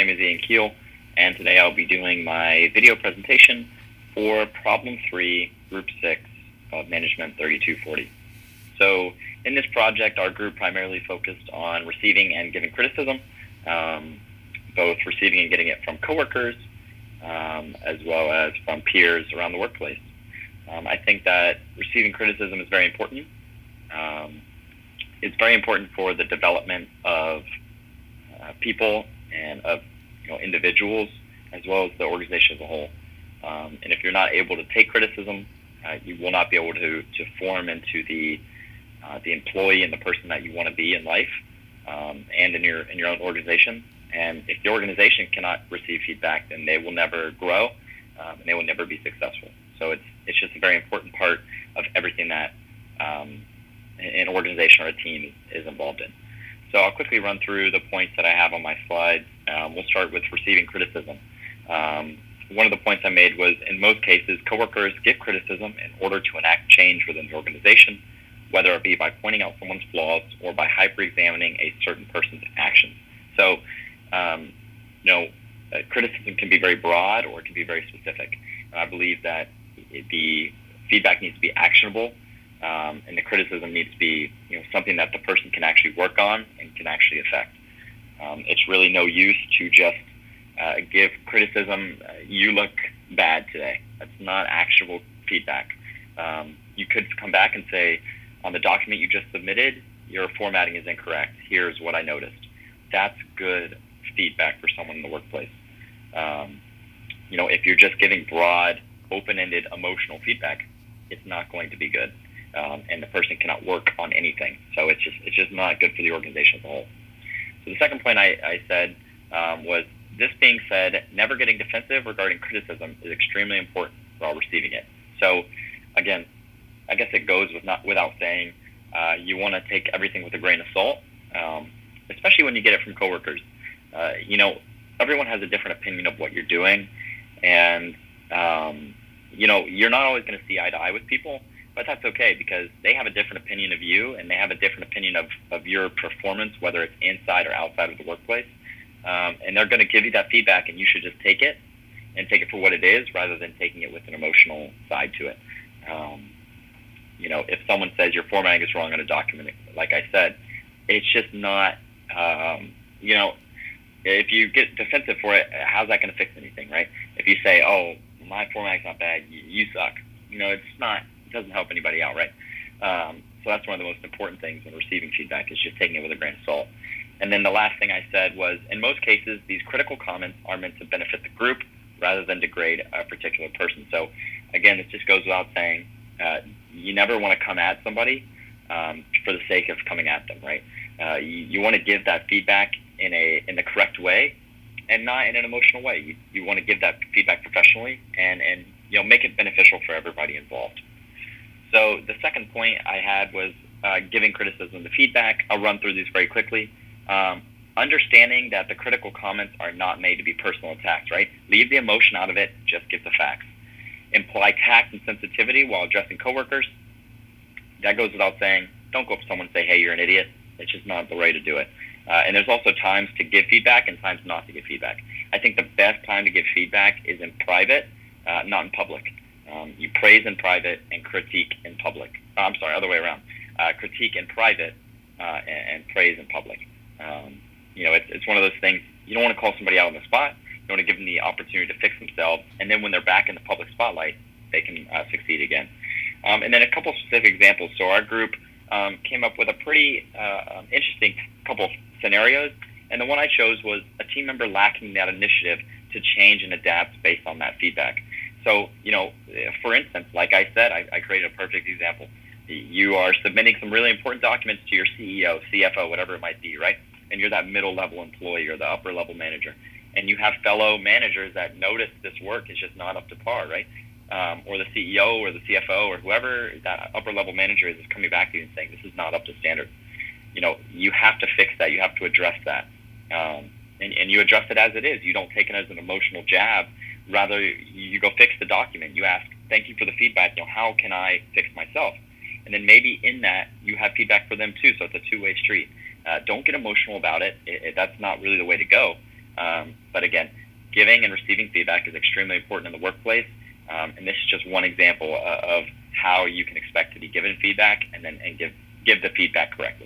name is Ian Keel, and today I'll be doing my video presentation for Problem 3, Group 6 of Management 3240. So in this project, our group primarily focused on receiving and giving criticism, both receiving and getting it from coworkers, as well as from peers around the workplace. I think that receiving criticism is very important. It's very important for the development of people and of individuals, as well as the organization as a whole. And if you're not able to take criticism, you will not be able to form into the employee and the person that you want to be in life, and in your own organization. And if the organization cannot receive feedback, then they will never grow, and they will never be successful. So it's just a very important part of everything that an organization or a team is involved in. So I'll quickly run through the points that I have on my slides. We'll start with receiving criticism. One of the points I made was, in most cases, coworkers give criticism in order to enact change within the organization, whether it be by pointing out someone's flaws or by hyper-examining a certain person's actions. So, criticism can be very broad or it can be very specific. And I believe that the feedback needs to be actionable, and the criticism needs to be something that the person can actually work on and can actually affect. It's really no use to just give criticism, you look bad today. That's not actionable feedback. You could come back and say, on the document you just submitted, your formatting is incorrect. Here's what I noticed. That's good feedback for someone in the workplace. If you're just giving broad, open-ended, emotional feedback, it's not going to be good, and the person cannot work on anything. So it's just not good for the organization as a whole. So the second point I said was, this being said, never getting defensive regarding criticism is extremely important while receiving it. So again, I guess it goes without saying, you want to take everything with a grain of salt, especially when you get it from coworkers. Everyone has a different opinion of what you're doing, and you're not always going to see eye to eye with people, but that's okay, because they have a different opinion of you, and they have a different opinion of your performance, whether it's inside or outside of the workplace. And they're going to give you that feedback, and you should just take it for what it is, rather than taking it with an emotional side to it. If someone says your formatting is wrong on a document, like I said, it's just not, if you get defensive for it, how's that going to fix anything, right? If you say, oh, my formatting's not bad, you suck, it doesn't help anybody out, right? So that's one of the most important things when receiving feedback, is just taking it with a grain of salt. And then the last thing I said was, in most cases, these critical comments are meant to benefit the group rather than degrade a particular person. So again, it just goes without saying, you never want to come at somebody for the sake of coming at them, right? You want to give that feedback in the correct way, and not in an emotional way. You want to give that feedback professionally and make it beneficial for everybody involved. So the second point I had was giving criticism to feedback. I'll run through these very quickly. Understanding that the critical comments are not made to be personal attacks, right? Leave the emotion out of it, just give the facts. Imply tact and sensitivity while addressing coworkers. That goes without saying. Don't go up to someone and say, hey, you're an idiot. It's just not the way to do it. And there's also times to give feedback and times not to give feedback. I think the best time to give feedback is in private, not in public. You praise in private and critique in public. I'm sorry, other way around. Critique in private and praise in public. It's one of those things. You don't want to call somebody out on the spot. You want to give them the opportunity to fix themselves, and then when they're back in the public spotlight, they can succeed again. And then a couple specific examples. So our group came up with a pretty interesting couple scenarios, and the one I chose was a team member lacking that initiative to change and adapt based on that feedback. So, for instance, like I said, I created a perfect example. You are submitting some really important documents to your CEO, CFO, whatever it might be, right? And you're that middle-level employee or the upper-level manager. And you have fellow managers that notice this work is just not up to par, right? Or the CEO or the CFO or whoever that upper-level manager is coming back to you and saying, this is not up to standard. You have to fix that. You have to address that. And you address it as it is. You don't take it as an emotional jab. Rather, you go fix the document. You ask, thank you for the feedback. How can I fix myself? And then maybe in that, you have feedback for them too. So it's a two-way street. Don't get emotional about it. That's not really the way to go. But again, giving and receiving feedback is extremely important in the workplace. And this is just one example of how you can expect to be given feedback and give the feedback correctly.